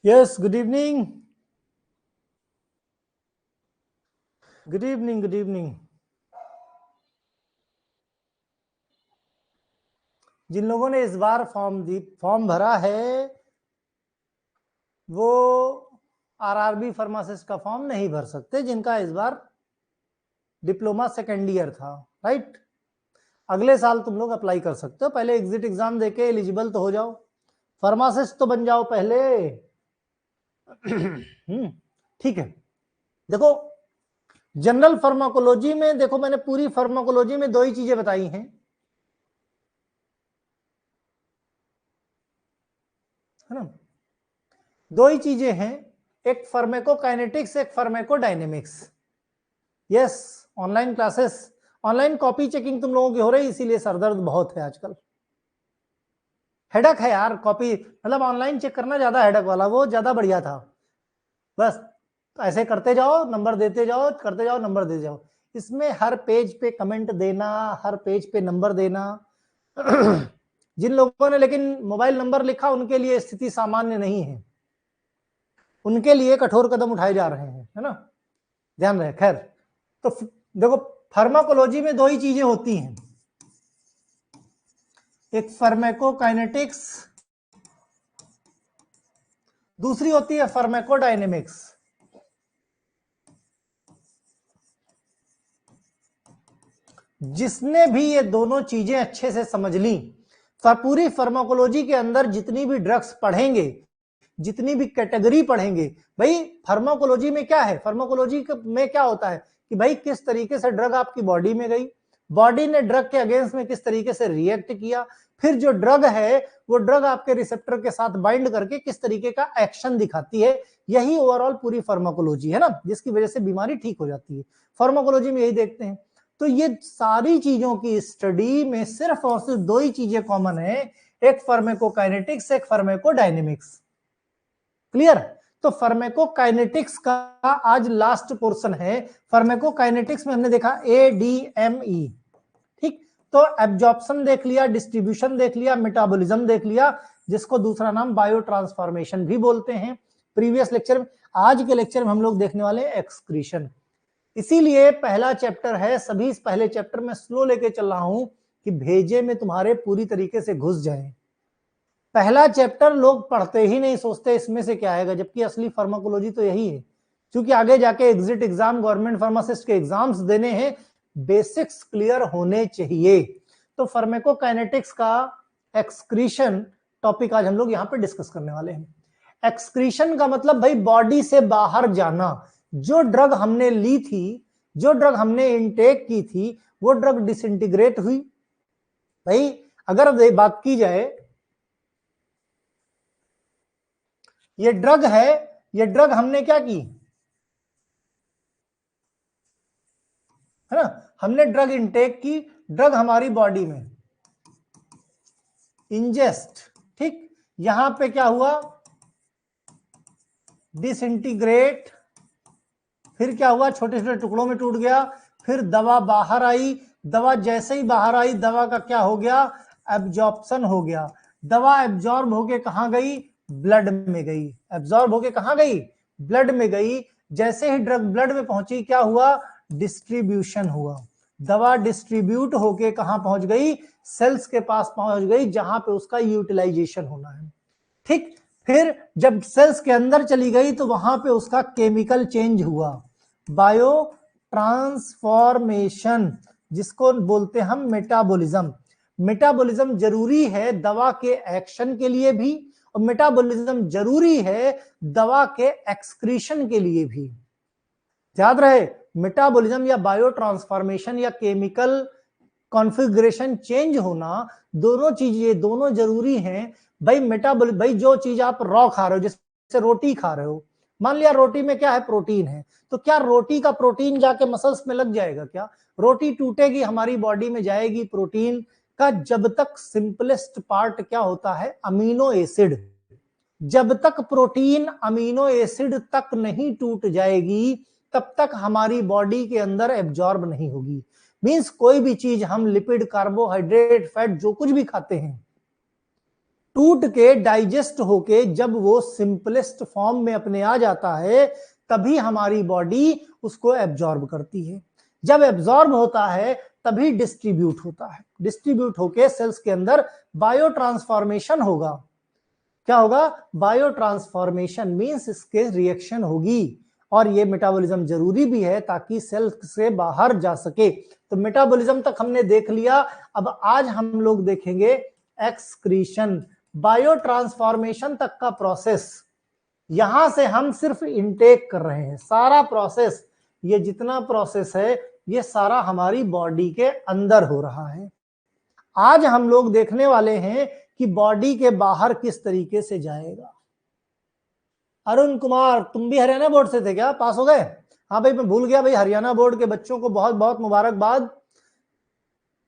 Yes, good evening. Good evening, good evening. जिन लोगों ने इस बार फॉर्म भरा है वो आरआरबी फार्मासिस्ट का फॉर्म नहीं भर सकते, जिनका इस बार डिप्लोमा सेकेंड ईयर था, राइट। अगले साल तुम लोग अप्लाई कर सकते हो, पहले एग्जिट एग्जाम देके एलिजिबल तो हो जाओ, फार्मासिस्ट तो बन जाओ पहले। ठीक है। देखो, जनरल फार्माकोलॉजी में देखो, मैंने पूरी फार्माकोलॉजी में दो ही चीजें बताई हैं, है ना। दो ही चीजें हैं, एक फार्माकोकाइनेटिक्स, एक pharmacodynamics. Yes, online classes, online copy checking तुम लोगों की हो रही, इसीलिए सरदर्द बहुत है आजकल। हेडक है यार, कॉपी मतलब ऑनलाइन चेक करना ज्यादा हेडक वाला, वो ज्यादा बढ़िया था। बस ऐसे करते जाओ, नंबर देते जाओ, करते जाओ, नंबर देते जाओ। इसमें हर पेज पे कमेंट देना, हर पेज पे नंबर देना। जिन लोगों ने लेकिन मोबाइल नंबर लिखा, उनके लिए स्थिति सामान्य नहीं है, उनके लिए कठोर कदम उठाए जा रहे हैं, है ना, ध्यान रहे। खैर, तो देखो, फार्माकोलॉजी में दो ही चीजें होती हैं, एक फार्माकोकाइनेटिक्स, दूसरी होती है फार्माकोडायनेमिक्स। जिसने भी ये दोनों चीजें अच्छे से समझ ली, पूरी फार्माकोलॉजी के अंदर जितनी भी ड्रग्स पढ़ेंगे, जितनी भी कैटेगरी पढ़ेंगे, भाई फार्माकोलॉजी में क्या है, फार्माकोलॉजी में क्या होता है कि भाई किस तरीके से ड्रग आपकी बॉडी में गई, बॉडी ने ड्रग के अगेंस्ट में किस तरीके से रिएक्ट किया, फिर जो ड्रग है वो ड्रग आपके रिसेप्टर के साथ बाइंड करके किस तरीके का एक्शन दिखाती है। यही ओवरऑल पूरी फार्माकोलॉजी है ना, जिसकी वजह से बीमारी ठीक हो जाती है। फार्माकोलॉजी में यही देखते हैं। तो ये सारी चीजों की स्टडी में सिर्फ और सिर्फ दो ही चीजें कॉमन है, एक फार्माकोकाइनेटिक्स, एक फार्माकोडायनेमिक्स। क्लियर। तो फार्माकोकाइनेटिक्स का आज लास्ट पोर्शन है। फार्माकोकाइनेटिक्स में हमने देखा ADME, ठीक। तो एब्जॉर्प्शन देख लिया, डिस्ट्रीब्यूशन देख लिया, मेटाबॉलिज्म देख लिया, जिसको दूसरा नाम बायो ट्रांसफॉर्मेशन भी बोलते हैं। प्रीवियस लेक्चर में, आज के लेक्चर में हम लोग देखने वाले हैं एक्सक्रीशन। इसीलिए पहला चैप्टर है, सभी इस पहले चैप्टर में स्लो लेके चल रहा हूं कि भेजे में तुम्हारे पूरी तरीके से घुस जाए। पहला चैप्टर लोग पढ़ते ही नहीं, सोचते इसमें से क्या आएगा, जबकि असली फार्माकोलॉजी तो यही है। क्योंकि आगे जाके एग्जिट एग्जाम, गवर्नमेंट फार्मासिस्ट के एग्जाम्स देने हैं, बेसिक्स क्लियर होने चाहिए। तो फार्माकोकाइनेटिक्स का एक्सक्रीशन टॉपिक आज हम लोग यहाँ पे डिस्कस करने वाले हैं। एक्सक्रीशन का मतलब भाई बॉडी से बाहर जाना। जो ड्रग हमने ली थी, जो ड्रग हमने इनटेक की थी, वो ड्रग डिसइंटीग्रेट हुई। भाई अगर बात की जाए, ये ड्रग है, ये ड्रग हमने क्या की, है ना, हमने ड्रग इनटेक की, ड्रग हमारी बॉडी में इंजेस्ट, ठीक। यहां पे क्या हुआ, डिसइंटीग्रेट, फिर क्या हुआ, छोटे छोटे टुकड़ों में टूट गया, फिर दवा बाहर आई, दवा जैसे ही बाहर आई, दवा का क्या हो गया, एब्जॉर्प्शन हो गया। दवा एब्जॉर्ब होके कहां गई, ब्लड में गई। एब्जॉर्ब होके कहां गई, ब्लड में गई। जैसे ही ड्रग ब्लड में पहुंची, क्या हुआ, डिस्ट्रीब्यूशन हुआ। दवा डिस्ट्रीब्यूट होके कहां पहुंच गई, सेल्स के पास पहुंच गई, जहां पे उसका यूटिलाइजेशन होना है, ठीक। फिर जब सेल्स के अंदर चली गई तो वहां पे उसका केमिकल चेंज हुआ, बायो ट्रांसफॉर्मेशन, जिसको बोलते हैं हम मेटाबॉलिज्म। मेटाबॉलिज्म जरूरी है दवा के एक्शन के लिए भी, और मेटाबॉलिज्म जरूरी है दवा के एक्सक्रीशन के लिए भी। याद रहे, मेटाबॉलिज्म या बायो ट्रांसफॉर्मेशन या केमिकल कॉन्फ़िगरेशन चेंज होना, दोनों चीजें दोनों जरूरी हैं। भाई मेटाबॉलिज्म, भाई जो चीज आप रॉ खा रहे हो, जैसे रोटी खा रहे हो, मान लिया रोटी में क्या है, प्रोटीन है, तो क्या रोटी का प्रोटीन जाके मसल्स में लग जाएगा क्या, रोटी टूटेगी, हमारी बॉडी में जाएगी प्रोटीन का, जब तक सिंपलेस्ट पार्ट क्या होता है, अमीनो एसिड, जब तक प्रोटीन अमीनो एसिड तक नहीं टूट जाएगी, तब तक हमारी बॉडी के अंदर एब्जॉर्ब नहीं होगी। मींस कोई भी चीज हम लिपिड, कार्बोहाइड्रेट, फैट, जो कुछ भी खाते हैं, टूट के डाइजेस्ट होके जब वो सिंपलेस्ट फॉर्म में अपने आ जाता है, तभी हमारी बॉडी उसको एब्जॉर्ब करती है। जब एब्जॉर्ब होता है तभी डिस्ट्रीब्यूट होता है। डिस्ट्रीब्यूट होके सेल्स के अंदर बायो ट्रांसफॉर्मेशन होगा। क्या होगा? बायो ट्रांसफॉर्मेशन मींस इसके रिएक्शन होगी, और ये मेटाबॉलिज्म जरूरी भी है ताकि सेल से बाहर जा सके। तो मेटाबॉलिज्म तक हमने देख लिया। अब आज हम लोग देखेंगे एक्सक्रीशन, बायो ट्रांसफॉर्मेशन तक का प्रोसेस। यहां से हम सिर्फ इनटेक कर रहे हैं। सारा प्रोसेस, ये जितना प्रोसेस है, ये सारा हमारी बॉडी के अंदर हो रहा है। आज हम लोग देखने वाले हैं कि बॉडी के बाहर किस तरीके से जाएगा। अरुण कुमार, तुम भी हरियाणा बोर्ड से थे क्या? पास हो गए? हाँ भाई, मैं भूल गया भाई, हरियाणा बोर्ड के बच्चों को बहुत बहुत मुबारकबाद।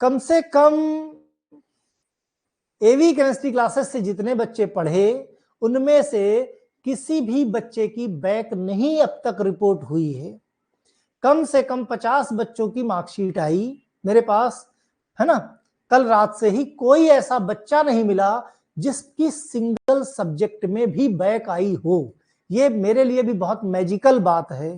कम से कम एवी केमिस्ट्री क्लासेस से जितने बच्चे पढ़े, उनमें से किसी भी बच्चे की बैक नहीं अब तक रिपोर्ट हुई है। कम से कम 50 बच्चों की मार्कशीट आई मेरे पास, है ना। कल रात से ही कोई ऐसा बच्चा नहीं मिला जिसकी सिंगल सब्जेक्ट में भी बैक आई हो। ये मेरे लिए भी बहुत मैजिकल बात है।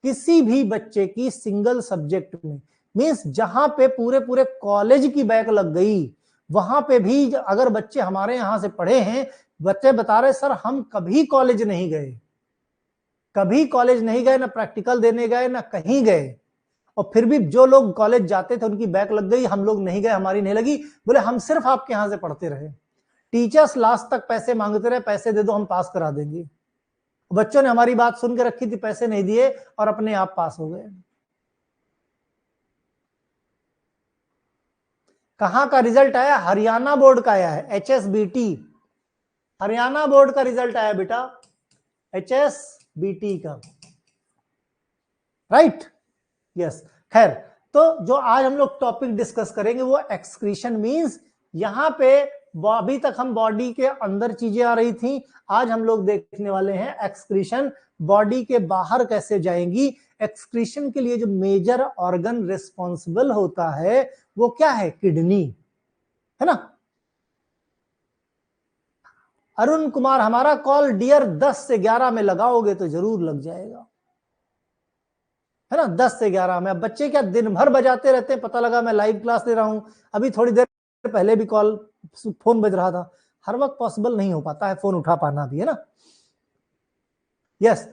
किसी भी बच्चे की सिंगल सब्जेक्ट में, मींस जहां पे पूरे पूरे कॉलेज की बैक लग गई, वहां पे भी अगर बच्चे हमारे यहां से पढ़े हैं, बच्चे बता रहे सर हम कभी कॉलेज नहीं गए, कभी कॉलेज नहीं गए, ना प्रैक्टिकल देने गए, ना कहीं गए, और फिर भी जो लोग कॉलेज जाते थे उनकी बैक लग गई, हम लोग नहीं गए, हमारी नहीं लगी। बोले हम सिर्फ आपके यहां से पढ़ते रहे। टीचर्स लास्ट तक पैसे मांगते रहे, पैसे दे दो हम पास करा देंगे। बच्चों ने हमारी बात सुन के रखी थी, पैसे नहीं दिए और अपने आप पास हो गए। कहां का रिजल्ट आया? हरियाणा बोर्ड का आया है, HSBT, हरियाणा बोर्ड का रिजल्ट आया बेटा, HSBT का, राइट? यस। खैर, तो जो आज हम लोग टॉपिक डिस्कस करेंगे वो एक्सक्रीशन मींस, यहां पे अभी तक हम बॉडी के अंदर चीजें आ रही थी, आज हम लोग देखने वाले हैं एक्सक्रीशन, बॉडी के बाहर कैसे जाएंगी। एक्सक्रीशन के लिए जो मेजर ऑर्गन रिस्पॉन्सिबल होता है वो क्या है? किडनी, है ना। अरुण कुमार, हमारा कॉल डियर 10 से 11 में लगाओगे तो जरूर लग जाएगा, है ना। 10 से 11 में। अब बच्चे क्या दिन भर बजाते रहते हैं, पता लगा मैं लाइव क्लास ले रहा हूं, अभी थोड़ी देर पहले भी कॉल, फोन बज रहा था। हर वक्त पॉसिबल नहीं हो पाता है फोन उठा पाना भी, है ना। यस,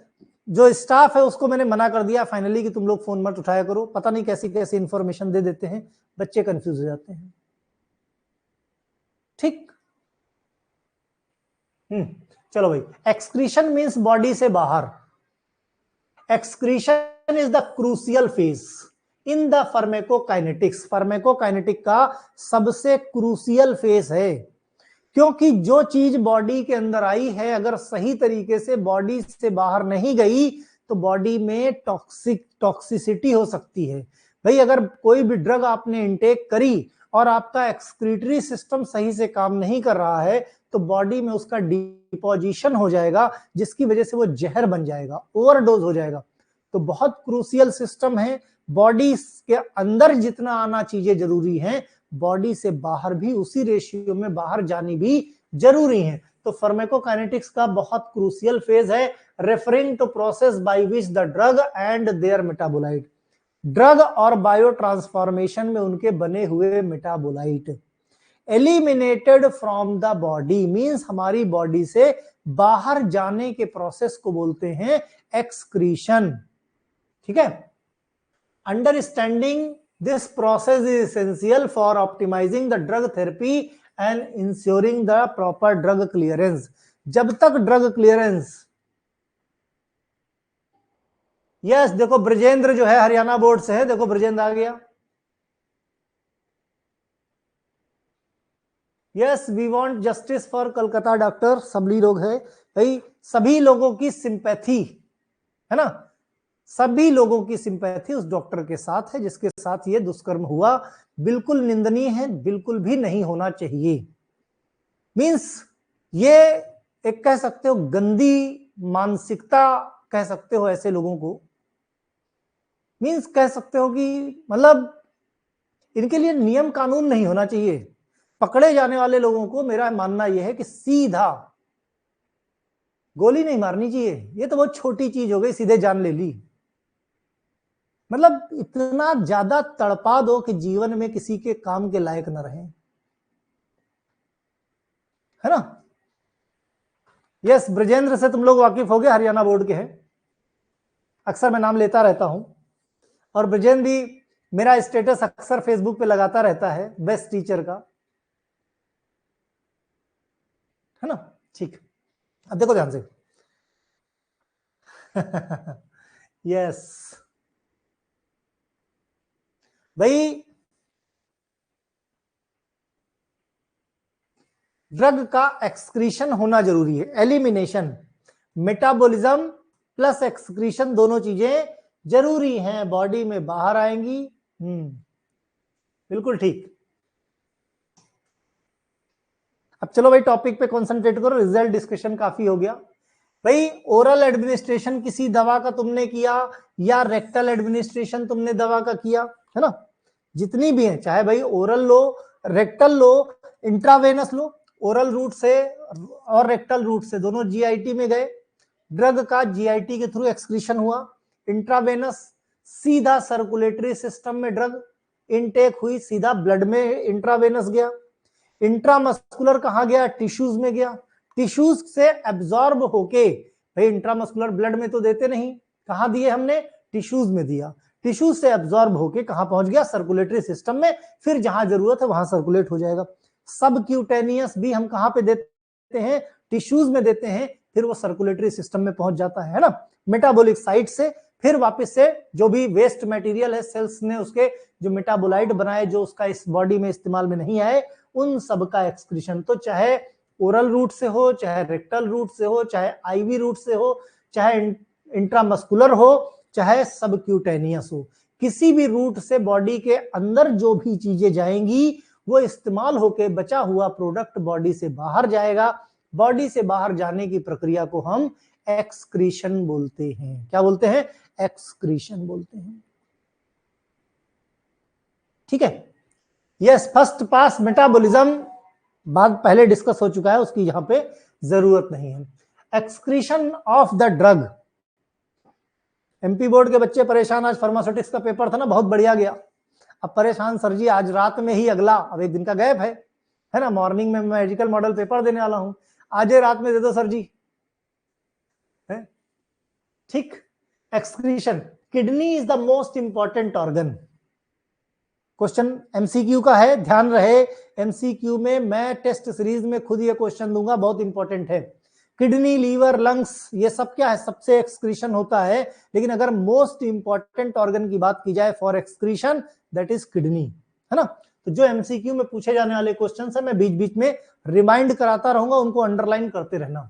जो स्टाफ है उसको मैंने मना कर दिया फाइनली कि तुम लोग फोन मत उठाया करो, पता नहीं कैसी कैसी इंफॉर्मेशन दे देते हैं, बच्चे कंफ्यूज हो जाते हैं। ठीक। चलो भाई, एक्सक्रीशन मींस बॉडी से बाहर। Excretion is the crucial phase in the pharmacokinetics. Pharmacokinetic का सबसे क्रूशियल फेज है, क्योंकि जो चीज बॉडी के अंदर आई है अगर सही तरीके से बॉडी से बाहर नहीं गई तो बॉडी में टॉक्सिसिटी हो सकती है। भाई अगर कोई भी ड्रग आपने इंटेक करी और आपका एक्सक्रीटरी सिस्टम सही से काम नहीं कर रहा है तो बॉडी में उसका डिपोजिशन हो जाएगा, जिसकी वजह से वो जहर बन जाएगा, ओवरडोज हो जाएगा। तो बहुत क्रूशियल सिस्टम है। बॉडी के अंदर जितना आना चीजें जरूरी हैं, बॉडी से बाहर भी उसी रेशियो में बाहर जानी भी जरूरी है। तो फार्माकोकाइनेटिक्स का बहुत क्रूशियल फेज है, referring to process by which the drug and their metabolite. Drug और बायो ट्रांसफॉर्मेशन में उनके बने हुए metabolite eliminated from the body means हमारी बॉडी से बाहर जाने के प्रोसेस को बोलते हैं एक्सक्रीशन। ठीक है। Understanding this process is essential for optimizing the drug therapy and ensuring the proper drug clearance. जब तक ड्रग क्लियरेंस, यस देखो ब्रजेंद्र जो है हरियाणा बोर्ड से है, देखो ब्रजेंद्र आ गया। Yes, we want justice for Calcutta doctor, सभी लोग है भाई, सभी लोगों की सिंपैथी, है ना, सभी लोगों की सिंपैथी उस डॉक्टर के साथ है जिसके साथ ये दुष्कर्म हुआ। बिल्कुल निंदनीय है, बिल्कुल भी नहीं होना चाहिए। मींस ये एक कह सकते हो गंदी मानसिकता कह सकते हो ऐसे लोगों को, मींस कह सकते हो कि मतलब इनके लिए नियम कानून नहीं होना चाहिए। पकड़े जाने वाले लोगों को मेरा मानना यह है कि सीधा गोली नहीं मारनी चाहिए, ये तो बहुत छोटी चीज हो गई, सीधे जान ले ली। मतलब इतना ज्यादा तड़पा दो कि जीवन में किसी के काम के लायक न रहे, है ना। यस, ब्रजेंद्र से तुम लोग वाकिफ हो गए, हरियाणा बोर्ड के हैं, अक्सर मैं नाम लेता रहता हूं। और ब्रजेंद्र भी मेरा स्टेटस अक्सर फेसबुक पे लगाता रहता है बेस्ट टीचर का, है ना। ठीक, अब देखो ध्यान से। यस भाई, ड्रग का एक्सक्रीशन होना जरूरी है, एलिमिनेशन, मेटाबॉलिज्म प्लस एक्सक्रीशन दोनों चीजें जरूरी हैं, बॉडी में बाहर आएंगी। बिल्कुल ठीक। अब चलो भाई टॉपिक पे कंसंट्रेट करो, रिजल्ट डिस्कशन काफी हो गया भाई। ओरल एडमिनिस्ट्रेशन किसी दवा का तुमने किया या रेक्टल एडमिनिस्ट्रेशन तुमने दवा का किया, है ना, जितनी भी है, चाहे भाई ओरल लो, रेक्टल लो, इंट्रावेनस लो, ओरल रूट से और रेक्टल रूट से दोनों जीआईटी में गए, ड्रग का जीआईटी के थ्रू एक्सक्रीशन हुआ, इंट्रावेनस सीधा सर्कुलेटरी सिस्टम में ड्रग इनटेक हुई, सीधा ब्लड में इंट्रावेनस गया, इंट्रामस्कुलर कहां गया, टिश्यूज में गया, टिश्यूज से एब्जॉर्ब होके, भाई इंट्रामस्कुलर ब्लड में तो देते नहीं, कहां दिए हमने, टिश्यूज में दिया, टिश्यूज से एब्जॉर्ब होके कहां पहुंच गया, सर्कुलेटरी सिस्टम में, फिर जहां जरूरत है वहां सर्कुलेट हो जाएगा। सबक्यूटेनियस भी हम कहां पे देते हैं, टिश्यूज में देते हैं, फिर वो सर्कुलेटरी सिस्टम में पहुंच जाता है ना, मेटाबॉलिक साइट से फिर वापस से जो भी वेस्ट मटेरियल है, सेल्स ने उसके जो मेटाबोलाइट बनाए, जो उसका इस बॉडी में इस्तेमाल में नहीं आए, उन सब का एक्सक्रीशन, तो चाहे ओरल रूट से हो, चाहे रेक्टल रूट से हो, चाहे आईवी रूट से हो, चाहे इंट्रामस्कुलर हो, चाहे सबक्यूटेनियस हो, किसी भी रूट से बॉडी के अंदर जो भी चीजें जाएंगी वो इस्तेमाल होके बचा हुआ प्रोडक्ट बॉडी से बाहर जाएगा। बॉडी से बाहर जाने की प्रक्रिया को हम एक्सक्रीशन बोलते हैं। क्या बोलते हैं, एक्सक्रीशन बोलते हैं, ठीक है। यस, फर्स्ट पास मेटाबॉलिज्म बात पहले डिस्कस हो चुका है, उसकी यहां पे जरूरत नहीं है। Excretion of the drug, MP board के बच्चे परेशान, आज फार्मास्यूटिक्स का पेपर था ना, बहुत बढ़िया गया। अब परेशान सर जी, आज रात में ही अगला, अब एक दिन का गैप है ना, मॉर्निंग में मेडिकल मॉडल पेपर देने वाला हूं, आज रात में दे दो सर जी, है ठीक। Excretion, kidney is the most important organ. Question MCQ का है, ध्यान रहे, एमसीक्यू में मैं टेस्ट सीरीज में खुद ये क्वेश्चन दूंगा, बहुत इंपॉर्टेंट है। किडनी, लीवर, लंग्स, ये सब क्या है, सबसे एक्सक्रीशन होता है, लेकिन अगर मोस्ट इंपॉर्टेंट ऑर्गन की बात की जाए for excretion, that is kidney, है ना। तो जो एमसीक्यू में पूछे जाने वाले क्वेश्चन है, मैं बीच बीच में रिमाइंड कराता रहूंगा, उनको अंडरलाइन करते रहना।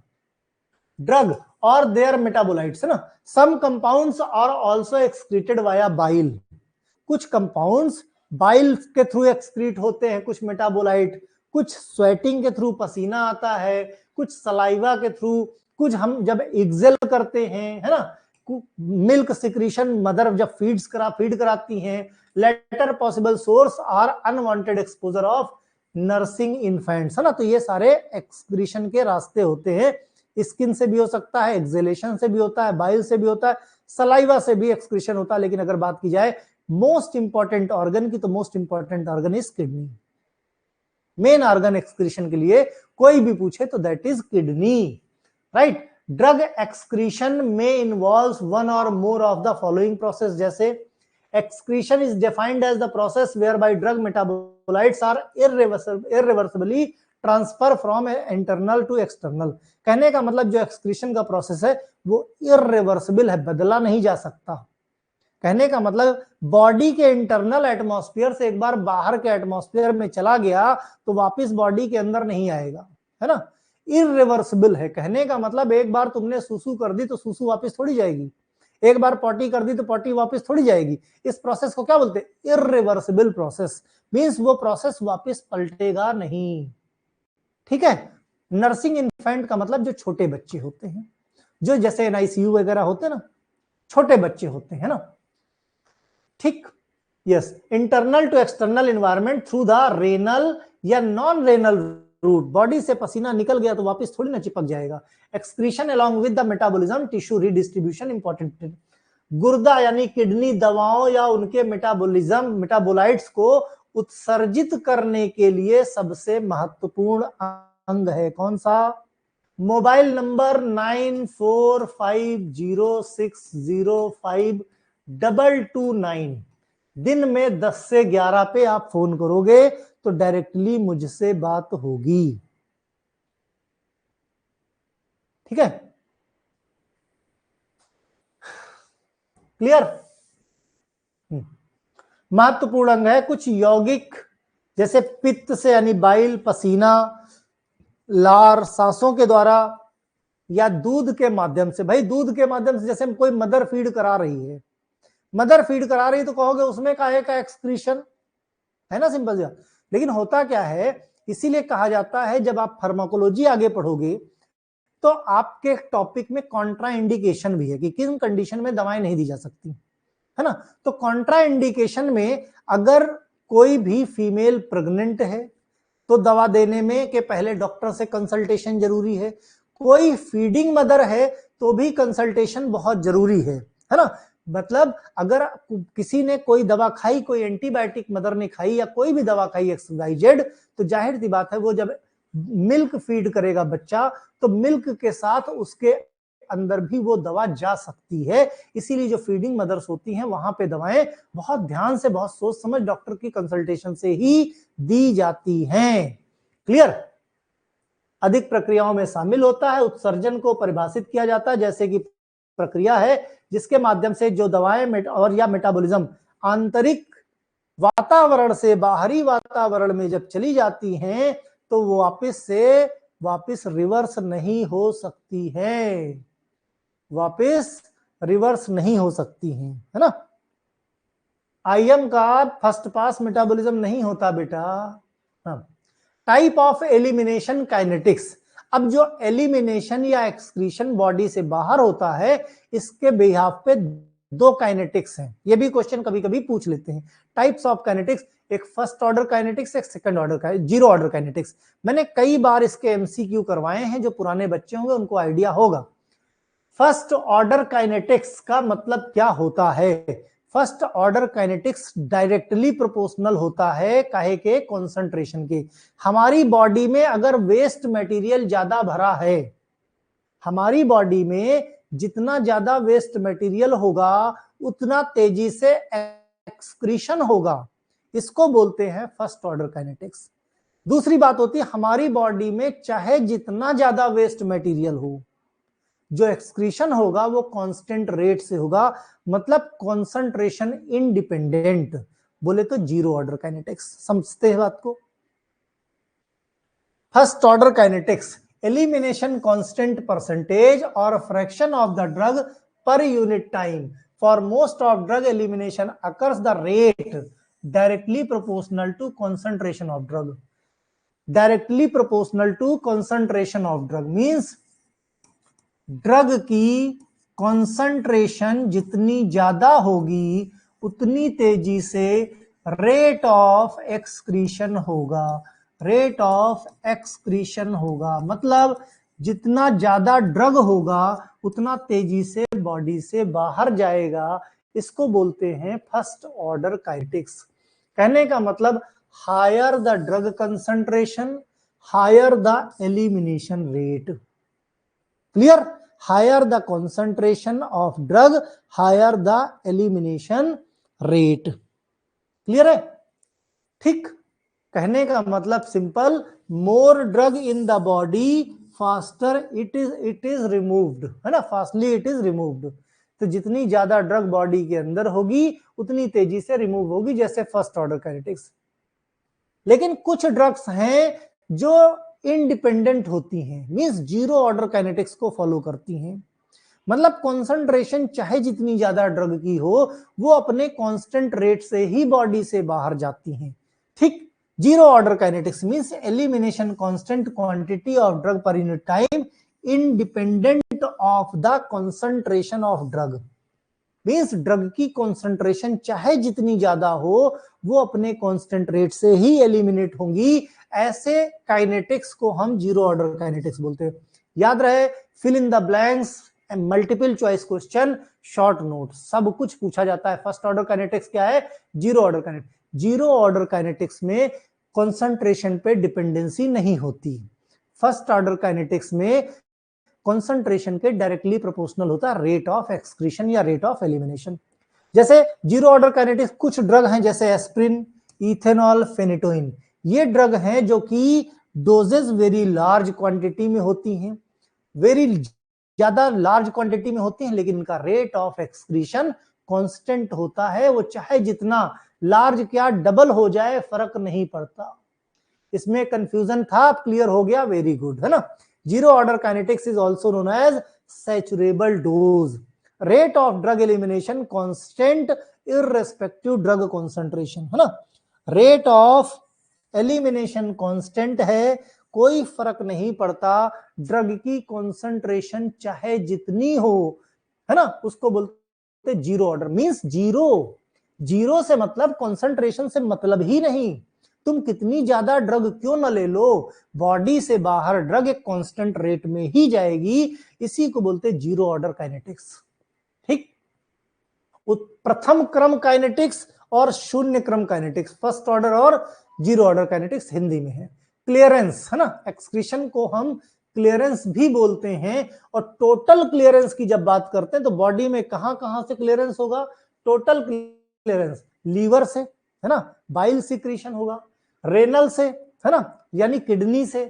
ड्रग और देयर मेटाबोलाइट्स, है ना, some compounds are also excreted via bile, कुछ कंपाउंड्स बाइल के थ्रू एक्सक्रीट होते हैं, कुछ मेटाबोलाइट, कुछ स्वेटिंग के थ्रू पसीना आता है, कुछ सलाइवा के थ्रू, कुछ हम जब एक्सेल करते हैं, है ना, मिल्क सिक्रीशन, मदर जब फीड कराती हैं, later possible source are unwanted exposure of nursing infants, है ना। तो ये सारे एक्सक्रीशन के रास्ते होते हैं, स्किन से भी हो सकता है, एक्सेलेशन से भी होता है, बाइल से भी होता है, सलाइवा से भी एक्सक्रीशन होता है, लेकिन अगर बात की जाए मोस्ट इंपॉर्टेंट ऑर्गन की, तो most important organ is kidney. Main organ excretion के लिए कोई भी पूछे तो that is kidney, right. Drug excretion में इन्वॉल्व्स वन और more of the following process, जैसे excretion is defined as the process whereby drug metabolites are irreversibly transfer from internal to external। कहने का मतलब जो excretion का प्रोसेस है वो irreversible है, बदला नहीं जा सकता। कहने का मतलब बॉडी के इंटरनल एटमॉस्फेयर से एक बार बाहर के एटमॉस्फेयर में चला गया तो वापस बॉडी के अंदर नहीं आएगा, है ना। इररिवर्सिबल है, कहने का मतलब एक बार तुमने सुसु कर दी तो सुसु वापस थोड़ी जाएगी, एक बार पॉटी कर दी तो पॉटी वापस थोड़ी जाएगी। इस प्रोसेस को क्या बोलते हैं, इररिवर्सिबल प्रोसेस, मींस वो प्रोसेस वापस पलटेगा नहीं, ठीक है। नर्सिंग इन्फेंट का मतलब जो छोटे बच्चे होते हैं, जो जैसे एनआईसीयू वगैरह होते हैं ना, छोटे बच्चे होते हैं ना, ठीक। Yes, internal to external environment through the renal या नॉन रेनल रूट। बॉडी से पसीना निकल गया तो वापस थोड़ी ना चिपक जाएगा। Excretion along with the metabolism, tissue redistribution important. गुर्दा यानी किडनी दवाओं या उनके मेटाबॉलिज्म मेटाबोलाइट्स को उत्सर्जित करने के लिए सबसे महत्वपूर्ण अंग है। कौन सा? मोबाइल नंबर 9450605229, दिन में 10 से 11 पे आप फोन करोगे तो डायरेक्टली मुझसे बात होगी। ठीक है, क्लियर? महत्वपूर्ण अंग है। कुछ यौगिक जैसे पित्त से यानी बाइल, पसीना, लार, सांसों के द्वारा या दूध के माध्यम से। भाई दूध के माध्यम से जैसे कोई मदर फीड करा रही है, मदर फीड करा रही तो कहोगे उसमें काहे का एक्सक्रीशन है ना, सिंपल सा। लेकिन होता क्या है, इसीलिए कहा जाता है जब आप फार्माकोलॉजी आगे पढ़ोगे तो आपके टॉपिक में कॉन्ट्रा इंडिकेशन भी है कि किन कंडीशन में दवाएं नहीं दी जा सकती, है ना। तो कॉन्ट्रा इंडिकेशन में अगर कोई भी फीमेल प्रेग्नेंट है तो दवा देने में के पहले डॉक्टर से कंसल्टेशन जरूरी है। कोई फीडिंग मदर है तो भी कंसल्टेशन बहुत जरूरी है ना। मतलब अगर किसी ने कोई दवा खाई, कोई एंटीबायोटिक मदर ने खाई या कोई भी दवा खाई XYZ, तो जाहिर सी बात है वो जब मिल्क फीड करेगा बच्चा तो मिल्क के साथ उसके अंदर भी वो दवा जा सकती है। इसीलिए जो फीडिंग मदर्स होती हैं वहां पे दवाएं बहुत ध्यान से, बहुत सोच समझ डॉक्टर की कंसल्टेशन से ही दी जाती हैं। क्लियर? अधिक प्रक्रियाओं में शामिल होता है। उत्सर्जन को परिभाषित किया जाता है जैसे कि प्रक्रिया है जिसके माध्यम से जो दवाएं और या मेटाबॉलिज्म आंतरिक वातावरण से बाहरी वातावरण में जब चली जाती हैं तो वो वापस रिवर्स नहीं हो सकती है, वापस रिवर्स नहीं हो सकती हैं, है ना। IM का फर्स्ट पास मेटाबॉलिज्म नहीं होता बेटा। हाँ, टाइप ऑफ एलिमिनेशन काइनेटिक्स। अब जो एलिमिनेशन या एक्सक्रीशन बॉडी से बाहर होता है इसके बिहाफ पे दो काइनेटिक्स हैं। ये भी क्वेश्चन कभी कभी पूछ लेते हैं। टाइप्स ऑफ काइनेटिक्स, एक फर्स्ट ऑर्डर काइनेटिक्स, एक second order zero order kinetics. मैंने कई बार इसके MCQ करवाए हैं, जो पुराने बच्चे होंगे उनको आइडिया होगा। फर्स्ट ऑर्डर काइनेटिक्स का मतलब क्या होता है? First order kinetics directly proportional होता है काहे के? कंसंट्रेशन के। हमारी बॉडी में अगर वेस्ट मटेरियल ज्यादा भरा है, हमारी बॉडी में जितना ज्यादा वेस्ट मटेरियल होगा उतना तेजी से एक्सक्रीशन होगा। इसको बोलते हैं फर्स्ट ऑर्डर काइनेटिक्स। दूसरी बात होती है हमारी बॉडी में चाहे जितना ज्यादा वेस्ट मटेरियल हो, जो एक्सक्रीशन होगा वो कांस्टेंट रेट से होगा, मतलब कंसंट्रेशन इंडिपेंडेंट। बोले तो जीरो ऑर्डर काइनेटिक्स। समझते हैं बात को? First order kinetics, elimination constant percentage और fraction of the drug per unit time. For most of drug elimination occurs the rate directly proportional to concentration of drug. Directly proportional to concentration of drug means drug की concentration जितनी ज्यादा होगी उतनी तेजी से rate of excretion होगा। Rate of excretion होगा मतलब जितना ज्यादा ड्रग होगा उतना तेजी से बॉडी से बाहर जाएगा। इसको बोलते हैं फर्स्ट ऑर्डर काइनेटिक्स। कहने का मतलब higher the drug concentration, higher the elimination rate. Clear? Higher the concentration of drug, higher the elimination rate. Clear है? ठीक। कहने का मतलब simple, more drug in the body faster it is removed, है ना, फास्टली इट इज रिमूव्ड। तो जितनी ज्यादा ड्रग बॉडी के अंदर होगी उतनी तेजी से रिमूव होगी, जैसे फर्स्ट ऑर्डर काइनेटिक्स। लेकिन कुछ ड्रग्स हैं जो इंडिपेंडेंट होती हैं, मींस जीरो ऑर्डर काइनेटिक्स को फॉलो करती हैं। मतलब कंसंट्रेशन चाहे जितनी ज्यादा ड्रग की हो वो अपने कांस्टेंट रेट से ही बॉडी से बाहर जाती हैं। ठीक। Zero order kinetics means elimination constant quantity of drug per unit time independent of the concentration of drug. Means drug की कॉन्सेंट्रेशन चाहे जितनी ज्यादा हो वो अपने कांस्टेंट रेट से ही एलिमिनेट होंगी। ऐसे काइनेटिक्स को हम जीरो ऑर्डर काइनेटिक्स बोलते हैं। याद रहे, fill in the blanks, multiple choice question, short note, सब कुछ पूछा जाता है। फर्स्ट ऑर्डर काइनेटिक्स क्या है? Zero order kinetics. Zero order kinetics में कंसंट्रेशन पे डिपेंडेंसी नहीं होती। फर्स्ट ऑर्डर काइनेटिक्स में कंसंट्रेशन के डायरेक्टली प्रोपोर्शनल होता है रेट ऑफ एक्सक्रीशन या रेट ऑफ एलिमिनेशन। जैसे जीरो ऑर्डर काइनेटिक्स कुछ ड्रग हैं जैसे एस्प्रिन, इथेनॉल, फेनिटोइन, ये ड्रग हैं जो कि डोजेस वेरी लार्ज क्वांटिटी में होती हैं, वेरी ज्यादा लार्ज क्वांटिटी में होती हैं, लेकिन इनका रेट ऑफ एक्सक्रीशन कांस्टेंट होता है। वो चाहे जितना लार्ज क्या डबल हो जाए फर्क नहीं पड़ता। इसमें कंफ्यूजन था, अब क्लियर हो गया, वेरी गुड, है ना। Zero order kinetics is also known as saturable dose. Rate of drug elimination constant irrespective drug concentration, है ना। रेट ऑफ एलिमिनेशन कांस्टेंट है, कोई फर्क नहीं पड़ता ड्रग की कंसंट्रेशन चाहे जितनी हो, है ना, उसको बोलते zero order. Means zero, zero से मतलब कंसंट्रेशन से मतलब ही नहीं, तुम कितनी ज्यादा ड्रग क्यों न ले लो, बॉडी से बाहर ड्रग एक कांस्टेंट रेट में ही जाएगी। इसी को बोलते जीरो ऑर्डर काइनेटिक्स। ठीक, प्रथम क्रम काइनेटिक्स और शून्य क्रम काइनेटिक्स, फर्स्ट ऑर्डर और जीरो ऑर्डर काइनेटिक्स हिंदी में है। क्लियरेंस, है ना, एक्सक्रीशन को हम क्लियरेंस भी बोलते हैं। और टोटल क्लियरेंस की जब बात करते हैं तो बॉडी में कहां कहां से क्लियरेंस होगा? टोटल क्लियरेंस लीवर से, है ना, बाइल सिक्रीशन होगा, रेनल से, है ना, यानी किडनी से,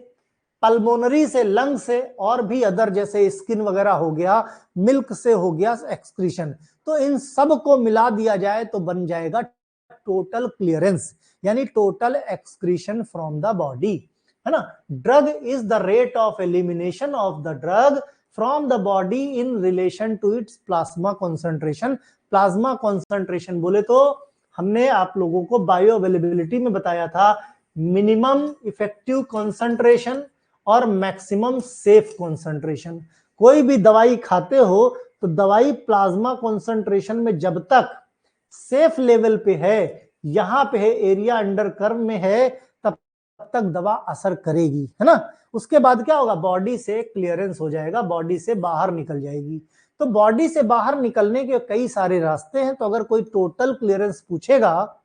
पल्मोनरी से, लंग से, और भी अदर जैसे स्किन वगैरह हो गया, मिल्क से हो गया एक्सक्रीशन। तो इन सब को मिला दिया जाए तो बन जाएगा टोटल क्लियरेंस, यानी total excretion from the body, है ना। Drug is the rate of elimination of the drug from the body in relation to its plasma concentration. Plasma concentration बोले तो हमने आप लोगों को बायो अवेलेबिलिटी में बताया था, मिनिमम इफेक्टिव कॉन्सेंट्रेशन और मैक्सिमम सेफ कॉन्सेंट्रेशन। कोई भी दवाई खाते हो तो दवाई प्लाज्मा कॉन्सेंट्रेशन में जब तक सेफ लेवल पे है, यहां पे है, एरिया अंडर कर्व में है, तब तक दवा असर करेगी, है ना। उसके बाद क्या होगा? बॉडी से क्लियरेंस हो जाएगा, बॉडी से बाहर निकल जाएगी। तो बॉडी से बाहर निकलने के कई सारे रास्ते हैं। तो अगर कोई टोटल क्लियरेंस पूछेगा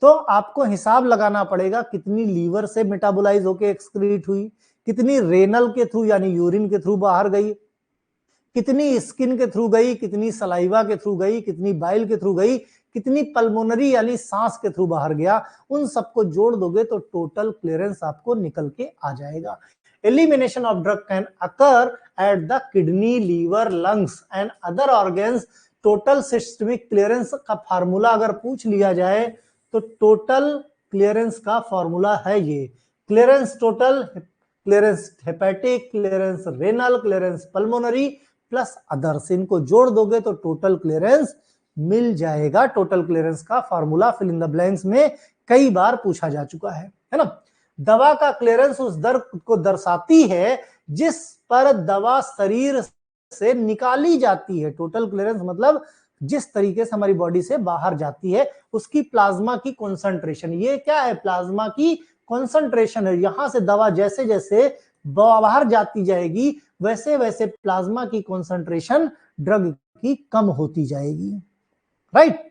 तो आपको हिसाब लगाना पड़ेगा कितनी लीवर से मेटाबोलाइज होके एक्सक्रीट हुई, कितनी रेनल के थ्रू यानी यूरिन के थ्रू बाहर गई, कितनी स्किन के थ्रू गई, कितनी सलाइवा के थ्रू गई, कितनी बाइल के थ्रू गई, कितनी पल्मोनरी यानी सांस के थ्रू बाहर गया। उन सबको जोड़ दोगे तो टोटल क्लियरेंस आपको निकल के आ जाएगा। Elimination of drug can occur at the kidney, liver, lungs and other organs. Total systemic clearance का फार्मूला अगर पूछ लिया जाए तो टोटल क्लियरेंस का फॉर्मूला है ये, clearance total, clearance hepatic, clearance renal, clearance pulmonary plus others. इनको जोड़ दोगे तो टोटल क्लियरेंस मिल जाएगा। टोटल क्लियरेंस का formula fill in the blanks में कई बार पूछा जा चुका है ना। दवा का क्लियरेंस उस दर को दर्शाती है जिस पर दवा शरीर से निकाली जाती है। टोटल क्लियरेंस मतलब जिस तरीके से हमारी बॉडी से बाहर जाती है उसकी प्लाज्मा की कॉन्सेंट्रेशन। ये क्या है? प्लाज्मा की कॉन्सेंट्रेशन है। यहां से दवा जैसे जैसे बाहर जाती जाएगी वैसे वैसे प्लाज्मा की कॉन्सेंट्रेशन ड्रग की कम होती जाएगी, राइट।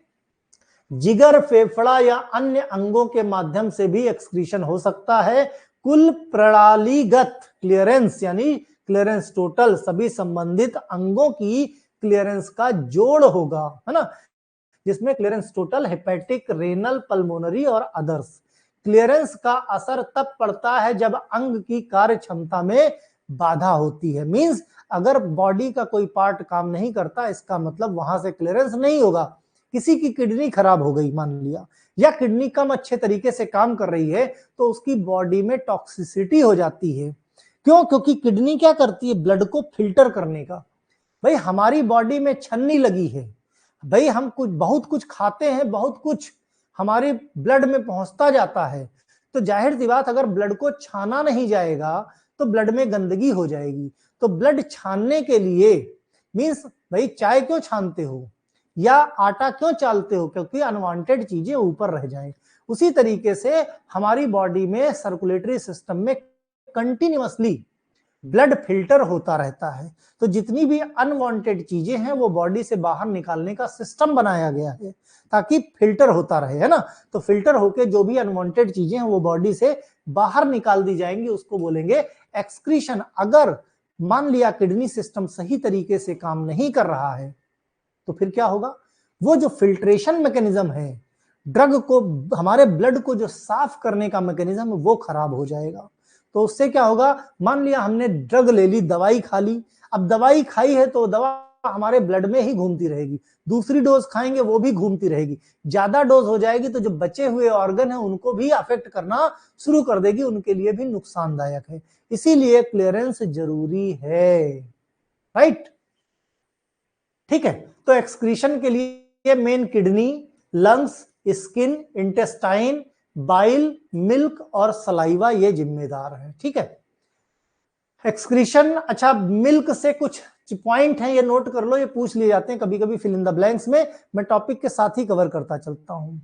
जिगर, फेफड़ा या अन्य अंगों के माध्यम से भी एक्सक्रीशन हो सकता है। कुल प्रणालीगत क्लियरेंस यानी क्लियरेंस टोटल सभी संबंधित अंगों की क्लियरेंस का जोड़ होगा, है ना, जिसमें clearance total, hepatic, renal, pulmonary और अदर्स। क्लियरेंस का असर तब पड़ता है जब अंग की कार्य क्षमता में बाधा होती है। मींस अगर बॉडी का कोई पार्ट काम नहीं करता इसका मतलब वहां से क्लियरेंस नहीं होगा। किसी की किडनी खराब हो गई मान लिया, या किडनी कम अच्छे तरीके से काम कर रही है तो उसकी बॉडी में टॉक्सिसिटी हो जाती है। क्यों? क्योंकि किडनी क्या करती है? ब्लड को फिल्टर करने का। भाई हमारी बॉडी में छन्नी लगी है, भाई हम कुछ बहुत कुछ खाते हैं, बहुत कुछ हमारे ब्लड में पहुंचता जाता है, तो जाहिर सी बात अगर ब्लड को छाना नहीं जाएगा तो ब्लड में गंदगी हो जाएगी। तो ब्लड छानने के लिए मींस भाई चाय क्यों छानते हो? या आटा क्यों चालते हो? क्योंकि अनवांटेड चीजें ऊपर रह जाए। उसी तरीके से हमारी बॉडी में सर्कुलेटरी सिस्टम में कंटिन्यूअसली ब्लड फिल्टर होता रहता है, तो जितनी भी अनवांटेड चीजें हैं वो बॉडी से बाहर निकालने का सिस्टम बनाया गया है ताकि फिल्टर होता रहे, है ना। तो फिल्टर होके जो भी अनवांटेड चीजें हैं वो बॉडी से बाहर निकाल दी जाएंगी, उसको बोलेंगे एक्सक्रीशन। अगर मान लिया किडनी सिस्टम सही तरीके से काम नहीं कर रहा है तो फिर क्या होगा? वो जो फिल्ट्रेशन मैकेनिज्म है, ड्रग को, हमारे ब्लड को जो साफ करने का मैकेनिज्म है वो खराब हो जाएगा। तो उससे क्या होगा? मान लिया हमने ड्रग ले ली, दवाई खा ली, अब दवाई खाई है तो दवा हमारे ब्लड में ही घूमती रहेगी, दूसरी डोज खाएंगे वो भी घूमती रहेगी, ज्यादा डोज हो जाएगी तो जो बचे हुए ऑर्गन है उनको भी अफेक्ट करना शुरू कर देगी, उनके लिए भी नुकसानदायक है। इसीलिए क्लियरेंस जरूरी है, राइट? ठीक है, तो एक्सक्रीशन के लिए main kidney, lungs, skin, intestine, bile, milk और सलाइवा ये जिम्मेदार है। ठीक है, एक्सक्रीशन। अच्छा, मिल्क से कुछ पॉइंट है, ये नोट कर लो, ये पूछ लिए जाते हैं कभी कभी फिल इन द ब्लैंक्स में, मैं टॉपिक के साथ ही कवर करता चलता हूं।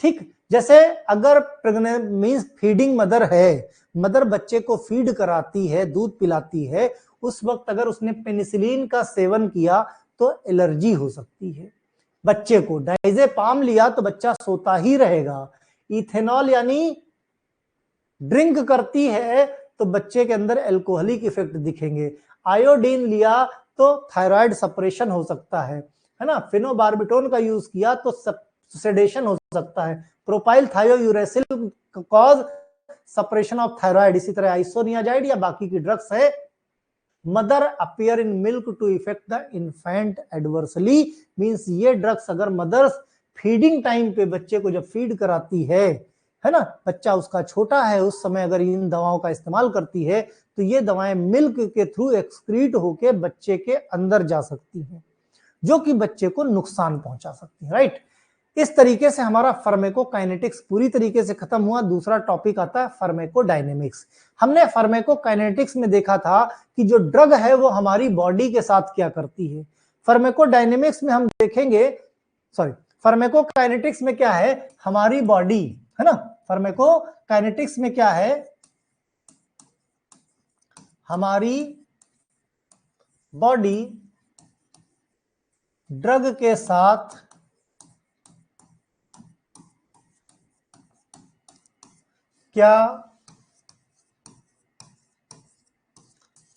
ठीक, जैसे अगर प्रेग्नेंट मींस फीडिंग मदर है, मदर बच्चे को फीड कराती है, दूध पिलाती है, उस वक्त अगर उसने पेनिसिलिन का सेवन किया तो एलर्जी हो सकती है बच्चे को। डाइजेपाम लिया तो बच्चा सोता ही रहेगा। इथेनॉल यानी ड्रिंक करती है तो बच्चे के अंदर एल्कोहलिक इफेक्ट दिखेंगे। आयोडीन लिया तो थायराइड सप्रेशन हो सकता है ना। फिनोबार्बिटोन का यूज किया तो सेडेशन हो सकता है। Propyl thiouracil cause suppression of thyroid. इसी तरह आइसोनियाजाइड या बाकी की ड्रग्स है। Mother appear in milk to affect the infant adversely, means ये ड्रग्स अगर मदर्स फीडिंग टाइम पे बच्चे को जब फीड कराती है ना, बच्चा उसका छोटा है उस समय अगर इन दवाओं का इस्तेमाल करती है तो ये दवाएं मिल्क के थ्रू एक्सक्रीट होके बच्चे के अंदर जा सकती हैं, जो कि बच्चे को नुकसान पहुंचा सकती है, राइट। इस तरीके से हमारा फार्माकोकाइनेटिक्स पूरी तरीके से खत्म हुआ। दूसरा टॉपिक आता है फार्माकोडायनेमिक्स। हमने फार्माकोकाइनेटिक्स में देखा था कि जो ड्रग है वो हमारी बॉडी के साथ क्या करती है। फार्माकोडायनेमिक्स में हम देखेंगे, फार्माकोकाइनेटिक्स में क्या है, हमारी बॉडी, है ना। फार्माकोकाइनेटिक्स में क्या है, हमारी बॉडी ड्रग के साथ क्या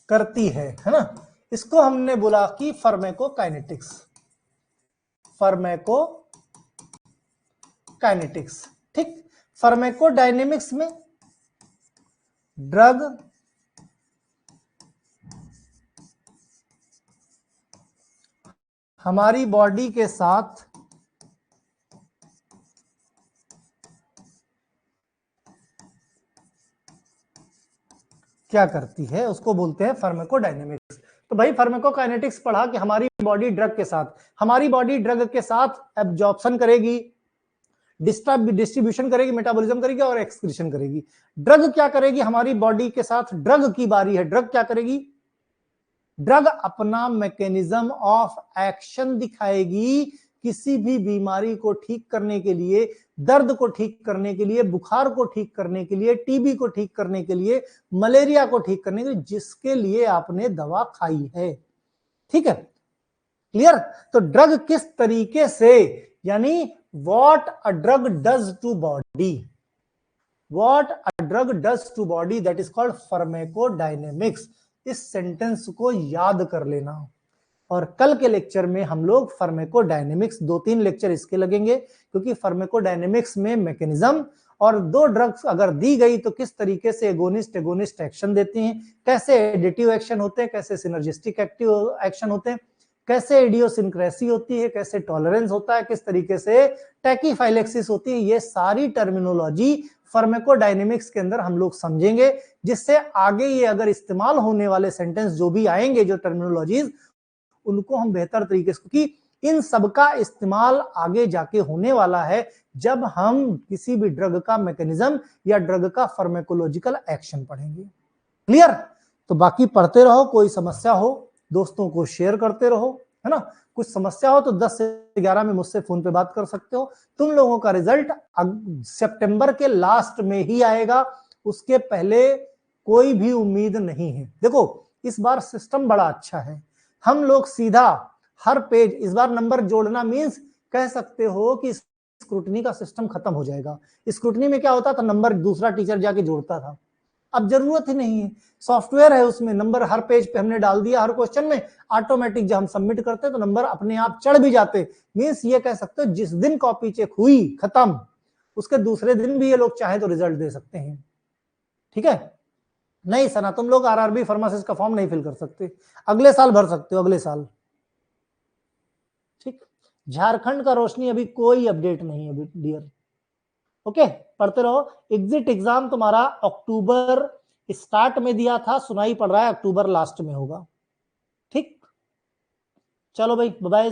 करती है ना। इसको हमने बोला कि फार्माकोकाइनेटिक्स। फार्माकोकाइनेटिक्स, ठीक। फार्माकोडायनेमिक्स में ड्रग हमारी बॉडी के साथ क्या करती है उसको बोलते हैं फार्माकोडायनेमिक्स। तो भाई फार्माकोकाइनेटिक्स पढ़ा कि हमारी बॉडी ड्रग के साथ, हमारी बॉडी ड्रग के साथ एब्जॉर्प्शन करेगी, डिस्ट्रीब्यूशन करेगी, मेटाबॉलिज्म करेगी और एक्सक्रीशन करेगी। ड्रग क्या करेगी हमारी बॉडी के साथ? ड्रग की बारी है। ड्रग क्या करेगी? ड्रग अपना मैकेनिज्म ऑफ एक्शन दिखाएगी किसी भी बीमारी को ठीक करने के लिए, दर्द को ठीक करने के लिए, बुखार को ठीक करने के लिए, टीबी को ठीक करने के लिए, मलेरिया को ठीक करने के लिए, जिसके लिए आपने दवा खाई है। ठीक है, क्लियर? तो ड्रग किस तरीके से, यानी what a drug does to body, what a drug does to body, that is called pharmacodynamics. इस सेंटेंस को याद कर लेना। और कल के लेक्चर में हम लोग फार्माकोडायनेमिक्स, 2-3 लेक्चर इसके लगेंगे, क्योंकि फार्माकोडायनेमिक्स में मैकेनिज्म और दो ड्रग्स अगर दी गई तो किस तरीके से एगोनिस्ट एगोनिस्ट एक्शन देती हैं, कैसे एडिटिव एक्शन होते हैं, कैसे सिनर्जिस्टिक एक्टिव एक्शन होते हैं, कैसे इडियोसिंक्रेसी होती है, कैसे टॉलरेंस होता है, किस तरीके से टैकीफाइलेक्सिस होती है, ये सारी टर्मिनोलॉजी फार्माकोडायनेमिक्स के अंदर हम लोग समझेंगे, जिससे आगे ये अगर इस्तेमाल होने वाले सेंटेंस जो भी आएंगे, जो टर्मिनोलॉजीज, उनको हम बेहतर तरीके से, क्योंकि इन सब का इस्तेमाल आगे जाके होने वाला है जब हम किसी भी ड्रग का मैकेनिज्म या ड्रग का फार्माकोलॉजिकल एक्शन पढ़ेंगे। क्लियर? तो बाकी पढ़ते रहो, कोई समस्या हो दोस्तों को शेयर करते रहो, है ना। कुछ समस्या हो तो 10 से 11 में मुझसे फोन पे बात कर सकते हो। तुम लोगों का रिजल्ट सितंबर के लास्ट में ही आएगा, उसके पहले कोई भी उम्मीद नहीं है। देखो इस बार सिस्टम बड़ा अच्छा है, हम लोग सीधा हर पेज, इस बार नंबर जोड़ना मींस कह सकते हो कि स्क्रूटनी का सिस्टम खत्म हो जाएगा। स्क्रूटनी में क्या होता था, नंबर दूसरा टीचर जाके जोड़ता था, अब जरूरत ही नहीं है, सॉफ्टवेयर है उसमें, नंबर हर पेज पे हमने डाल दिया, हर क्वेश्चन में ऑटोमेटिक जब हम सबमिट करते तो नंबर अपने आप चढ़ भी जाते। मींस ये कह सकते हो जिस दिन कॉपी चेक हुई खत्म, उसके दूसरे दिन भी ये लोग चाहे तो रिजल्ट दे सकते हैं। ठीक है, नहीं सना तुम लोग आरआरबी फार्मासिस्ट का फॉर्म नहीं फिल कर सकते, अगले साल भर सकते हो, अगले साल। ठीक, झारखंड का रोशनी अभी कोई अपडेट नहीं है डियर। ओके, पढ़ते रहो। एग्जिट एग्जाम तुम्हारा अक्टूबर स्टार्ट में दिया था, सुनाई पड़ रहा है अक्टूबर लास्ट में होगा। ठीक, चलो भाई बाय।